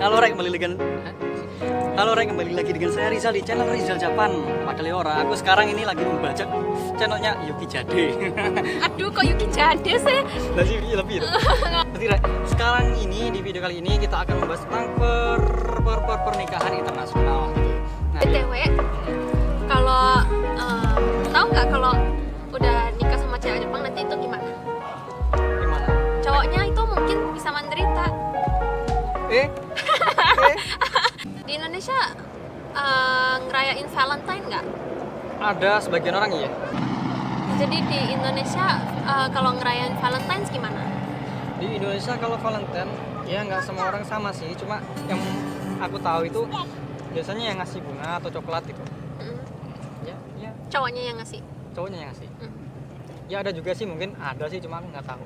Halo Rek, kembali lagi dengan saya Rizal di channel Rizal Japan. Padahal ora, aku sekarang ini lagi membajak channelnya Yuki Jade. Aduh, kok Yuki Jade sih? Lebih. Berarti Rek, sekarang ini di video kali ini kita akan membahas tentang pernikahan internasional. Nah, BTW, kalau tahu nggak kalau udah nikah sama cewek Jepang nanti itu gimana? gimana? Cowoknya itu mungkin bisa menderita. Di Indonesia ngerayain Valentine nggak? Ada sebagian orang iya. Jadi di Indonesia kalau ngerayain Valentine gimana? Di Indonesia kalau Valentine ya nggak semua orang sama sih, cuma yang aku tahu itu biasanya yang ngasih bunga atau coklat gitu. Ya, Cowoknya yang ngasih. cowoknya yang ngasih. Ya ada juga sih, mungkin ada sih, cuma aku nggak tahu.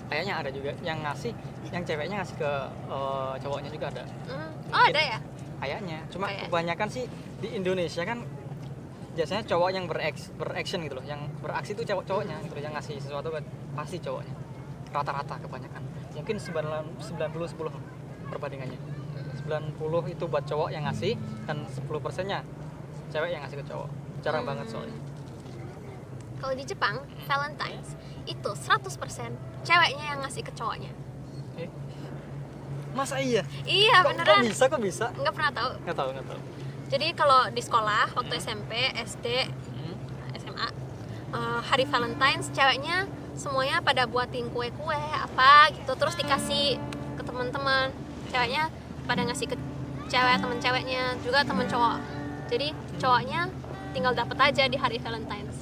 Kayaknya ada juga yang ngasih, yang ceweknya ngasih ke cowoknya juga ada. Oh ada ya? Kayaknya, cuma Kayak. kebanyakan sih di Indonesia kan biasanya cowok yang beraction gitu loh, yang beraksi itu cowoknya gitu loh, yang ngasih sesuatu pasti cowoknya. Rata-rata kebanyakan. Mungkin 90-10 perbandingannya. 90 itu buat cowok yang ngasih dan 10%-nya cewek yang ngasih ke cowok. Jarang banget soalnya. Kalau di Jepang, Valentine's itu 100% ceweknya yang ngasih ke cowoknya. Masa iya? Iya beneran. Kok bisa? Nggak pernah tahu. Nggak tahu. Jadi kalau di sekolah waktu SMP, SD, SMA, hari Valentine's ceweknya semuanya pada buatin kue-kue apa gitu, terus dikasih ke teman-teman. Ceweknya pada ngasih ke cewek, teman ceweknya juga teman cowok. Jadi cowoknya tinggal dapat aja di hari Valentine's.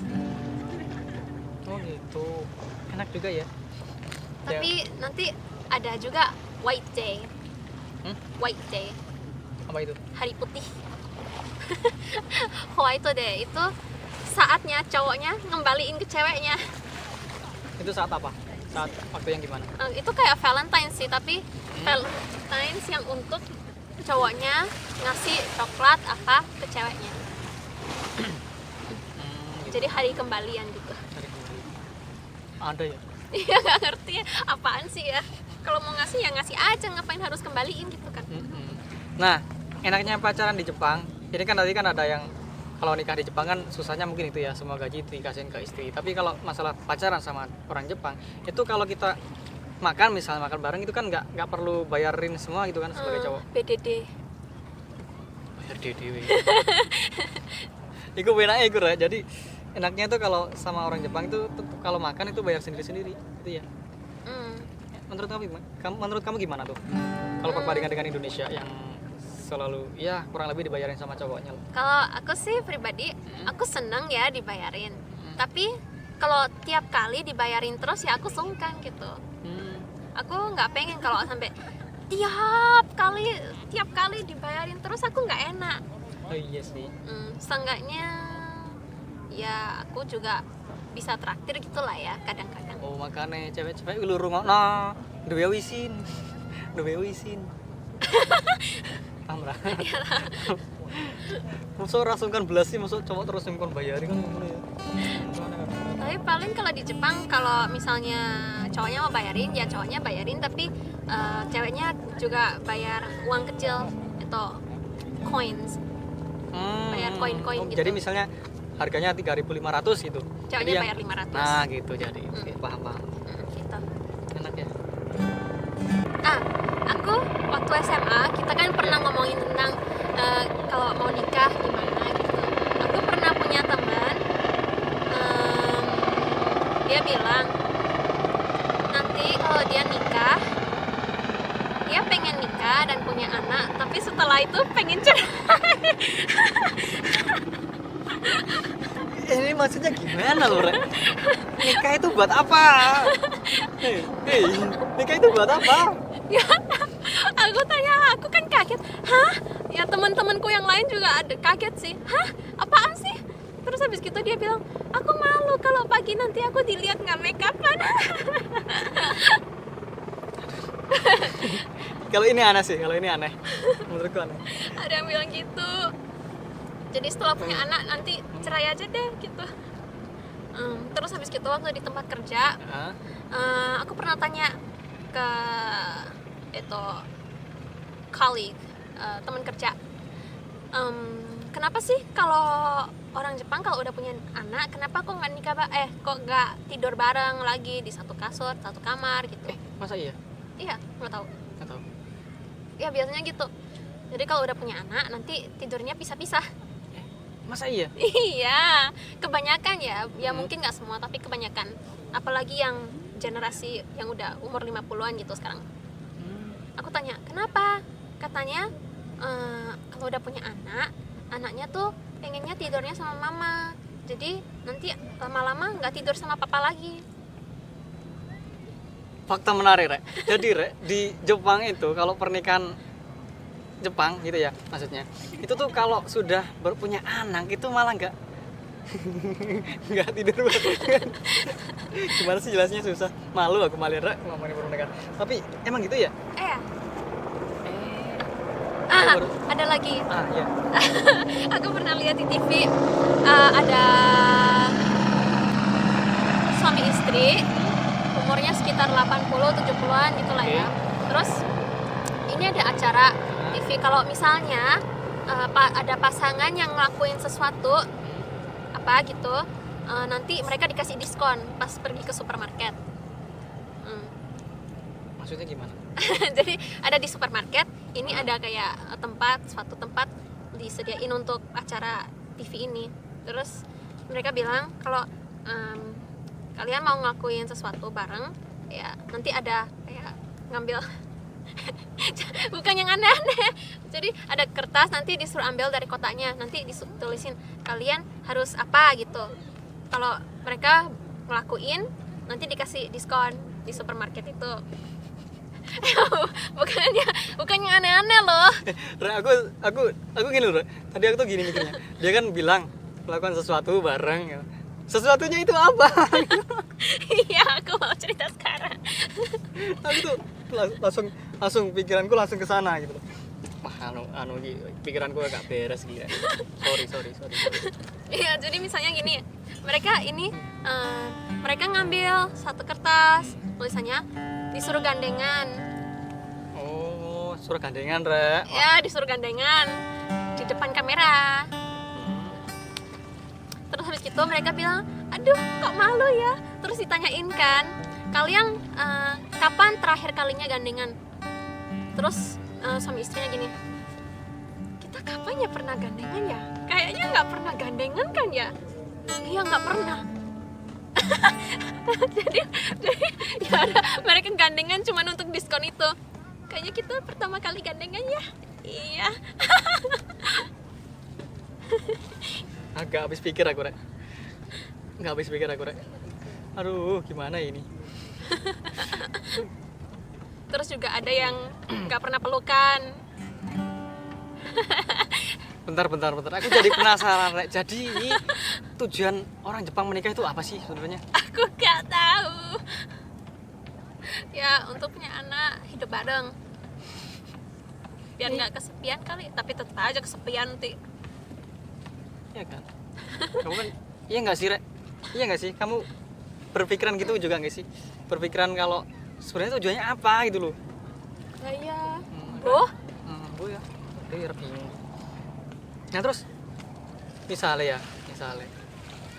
Oh gitu. Enak juga ya. Tapi nanti ada juga White Day. White Day, Apa itu? hari putih. White Day itu saatnya cowoknya ngembaliin ke ceweknya. Itu saat apa? Saat waktu yang gimana? Itu kayak Valentine sih, tapi Valentine yang untuk cowoknya ngasih coklat apa ke ceweknya. Gitu. Jadi hari kembalian gitu. Cari kembali. Ada ya? Iya, nggak ngerti apaan sih ya. Kalau mau ngasih ya ngasih aja, ngapain harus kembaliin gitu kan. Nah, enaknya pacaran di Jepang, ini kan tadi kan ada yang kalau nikah di Jepang kan susahnya mungkin itu ya, semua gaji dikasihin ke istri. Tapi kalau masalah pacaran sama orang Jepang, itu kalau kita makan, misalnya makan bareng itu kan nggak perlu bayarin semua gitu kan sebagai cowok. BDD. Bayar dewe. Iku enaknya iku ya. Jadi enaknya tuh kalau sama orang Jepang itu kalau makan itu bayar sendiri-sendiri gitu ya. Menurut kamu gimana tuh? Kalau perbandingan dengan Indonesia yang selalu ya kurang lebih dibayarin sama cowoknya. Kalau aku sih pribadi, aku seneng ya dibayarin. Tapi kalau tiap kali dibayarin terus ya aku sungkan gitu. Aku nggak pengen kalau sampai tiap kali dibayarin terus, aku nggak enak. Oh iya sih. Seenggaknya ya aku juga bisa traktir gitulah ya kadang-kadang. Oh makanya cewek-cewek ulu rungokno duwe wisin. Paham ra? Masuk rasungkan belas sih, masuk cowok terus yang kon bayari kan ngono ya. Tapi paling kalau di Jepang, kalau misalnya cowoknya mau bayarin ya cowoknya bayarin, tapi ceweknya juga bayar uang kecil itu coins. Bayar koin-koin gitu. Jadi misalnya harganya 3.500 gitu. Ceweknya Jadi bayar 500. Nah, gitu jadi. Oke, paham. Gitu. Enak ya. Aku waktu SMA kita kan pernah ngomongin tentang kalau mau nikah gimana gitu. Aku pernah punya teman, dia bilang nanti kalau dia nikah, dia pengen nikah dan punya anak, tapi setelah itu pengen cerai. Ini maksudnya gimana loh, Rek? Nikah itu buat apa? Hei, nikah itu buat apa? Ya, aku kan kaget. Hah? Ya teman-temanku yang lain juga ada kaget sih. Hah? Apaan sih? Terus habis gitu dia bilang, aku malu kalau pagi nanti aku dilihat nggak make upan. Kalau ini aneh sih, menurutku aneh. Ada yang bilang gitu. Jadi setelah punya anak nanti cerai aja deh gitu. Terus habis gitu waktu di tempat kerja, aku pernah tanya ke itu colleague, teman kerja, kenapa sih kalau orang Jepang kalau udah punya anak, kenapa kok nggak kok nggak tidur bareng lagi di satu kasur, satu kamar gitu? Masa iya? Iya, nggak tahu. Nggak tahu. Ya biasanya gitu. Jadi kalau udah punya anak nanti tidurnya pisah-pisah. Masa iya? Iya, kebanyakan ya mungkin nggak semua tapi kebanyakan. Apalagi yang generasi yang udah umur 50-an gitu sekarang. Aku tanya, kenapa? Katanya kalau udah punya anak, anaknya tuh pengennya tidurnya sama mama. Jadi nanti lama-lama nggak tidur sama papa lagi. Fakta menarik, Rek. Jadi, Rek, di Jepang itu kalau pernikahan Jepang gitu ya maksudnya, itu tuh kalau sudah punya anak itu malah nggak tidur bareng. Gimana sih jelasnya, susah, malu aku malah, Rek, ngomongin pernikahan. Tapi emang gitu ya? Ada lagi. Ya. Aku pernah lihat di TV, ada suami istri umurnya sekitar 80-70-an gitulah ya. Terus ini ada acara TV, kalau misalnya ada pasangan yang ngelakuin sesuatu apa gitu, nanti mereka dikasih diskon pas pergi ke supermarket. Maksudnya gimana? Jadi ada di supermarket ini ada kayak suatu tempat disediain untuk acara TV ini. Terus mereka bilang kalau kalian mau ngelakuin sesuatu bareng ya nanti ada kayak ngambil bukan yang aneh-aneh, jadi ada kertas nanti disuruh ambil dari kotaknya, nanti ditulisin kalian harus apa gitu. Kalau mereka ngelakuin nanti dikasih diskon di supermarket itu. bukan yang aneh-aneh loh. Re, aku gini loh, tadi aku tuh gini mikirnya, dia kan bilang melakukan sesuatu bareng ya. Sesuatunya itu apa? Iya, aku mau cerita sekarang. Aku tuh langsung pikiranku langsung ke sana gitu loh. Wah, pikiranku agak beres gitu. Sorry. Iya, jadi misalnya gini, mereka ngambil satu kertas, tulisannya disuruh gandengan. Oh, suruh gandengan, Re. Ya, disuruh gandengan di depan kamera. Terus habis itu mereka bilang, aduh kok malu ya. Terus ditanyain kan, kalian kapan terakhir kalinya gandengan? Terus suami istrinya gini, kita kapan ya pernah gandengan ya? Kayaknya nggak pernah gandengan kan ya? Iya nggak pernah. jadi ya ada, mereka gandengan cuma untuk diskon itu. Kayaknya kita pertama kali gandengan ya. Iya. Agak habis pikir aku, Rek. Aduh, gimana ini? Terus juga ada yang nggak pernah pelukan. Bentar. Aku jadi penasaran, Rek. Jadi tujuan orang Jepang menikah itu apa sih sebenarnya? Aku nggak tahu. Ya untuk punya anak, hidup bareng. Biar nggak kesepian kali, tapi tetap aja kesepian nanti. Iya kan? Kamu kan, iya nggak sih, Rek? Iya nggak sih? Kamu berpikiran gitu juga nggak sih? Berpikiran kalau sebenarnya tujuannya apa gitu loh? Iya. Loh? Bu ya. Iya, bingung. Nah terus, misalnya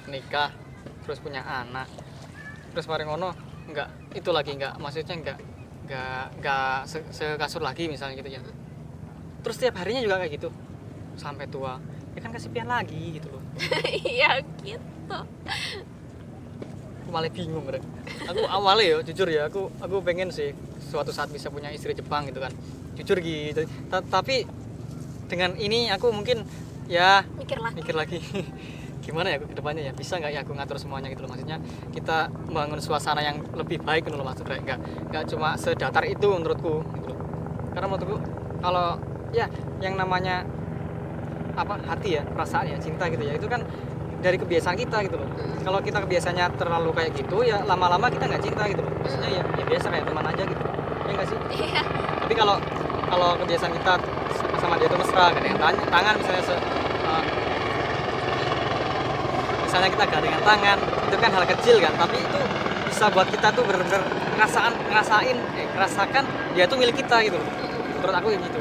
nikah, terus punya anak, terus bareng ngono, maksudnya nggak sekasur lagi misalnya gitu ya. Terus tiap harinya juga kayak gitu sampai tua. Ya kan kesepian lagi gitu loh. Iya gitu. Aku malah bingung, Rek. Aku awalnya jujur ya, aku pengen sih suatu saat bisa punya istri Jepang gitu kan, jujur gitu. Tapi dengan ini aku mungkin ya mikir lagi. Gimana ya ke depannya ya, bisa nggak ya aku ngatur semuanya gitu loh, maksudnya kita membangun suasana yang lebih baik gitu loh, maksudnya nggak cuma sedatar itu menurutku gitu loh. Karena menurutku kalau ya yang namanya hati ya, perasaan ya, cinta gitu ya, itu kan dari kebiasaan kita gitu loh. Kalau kita kebiasaannya terlalu kayak gitu ya lama-lama kita nggak cinta gitu loh, maksudnya ya biasa kayak teman aja gitu ya nggak sih? Iya. Tapi kalau kebiasaan kita sama dia itu mesra, gandengan tangan misalnya misalnya kita gandengan tangan, itu kan hal kecil kan, tapi itu bisa buat kita tuh benar-benar ngerasakan dia itu milik kita gitu loh. Menurut aku kayak gitu.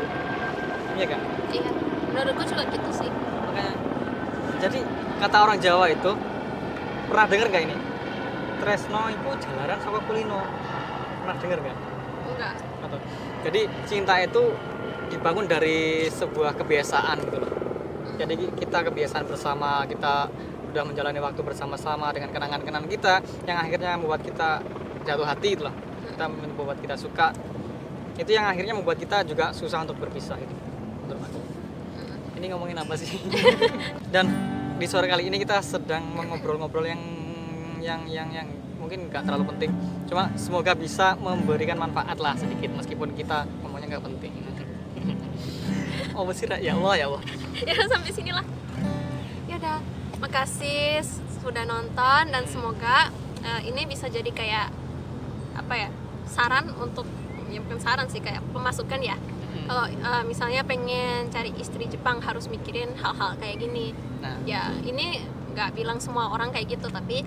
Iya kan? Iya, menurutku juga gitu sih. Makanya jadi kata orang Jawa itu, pernah dengar gak ini? Tresno itu jalaran saka kulino. Pernah dengar gak? Enggak. Atau jadi cinta itu dibangun dari sebuah kebiasaan gitu loh. Jadi kita kebiasaan bersama, kita udah menjalani waktu bersama-sama dengan kenangan-kenangan kita yang akhirnya membuat kita jatuh hati gitu loh. Kita membuat kita suka. Itu yang akhirnya membuat kita juga susah untuk berpisah gitu. Menurut aku. Ini ngomongin apa sih? Dan di sore kali ini kita sedang mengobrol-ngobrol yang mungkin nggak terlalu penting. Cuma semoga bisa memberikan manfaat lah sedikit meskipun kita ngomongnya nggak penting. Oh sih ya Allah ya Allah. Ya sampai sinilah. Ya udah, makasih sudah nonton dan semoga ini bisa jadi kayak apa ya, saran untuk, ya bukan saran sih, kayak pemasukan ya. Kalau misalnya pengen cari istri Jepang harus mikirin hal-hal kayak gini. Nah, Ya ini nggak bilang semua orang kayak gitu, tapi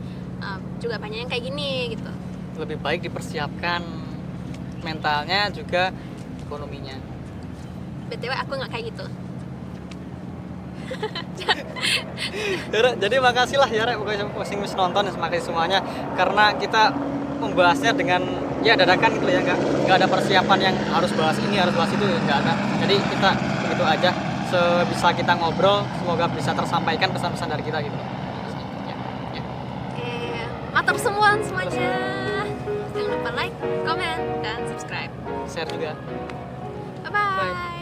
juga banyak yang kayak gini gitu. lebih baik dipersiapkan mentalnya juga ekonominya. BTW aku nggak kayak gitu. Yara, jadi makasih lah Yara sing wis nonton, makasih semuanya karena kita membahasnya dengan ya dadakan gitu ya, nggak ada persiapan yang harus bahas ini harus bahas itu, nggak ada. Jadi kita begitu aja sebisa kita ngobrol, semoga bisa tersampaikan pesan-pesan dari kita gitu. Ya, ya. Oke, matur semua semuanya. Jangan lupa like, comment, dan subscribe. Share juga. Bye bye.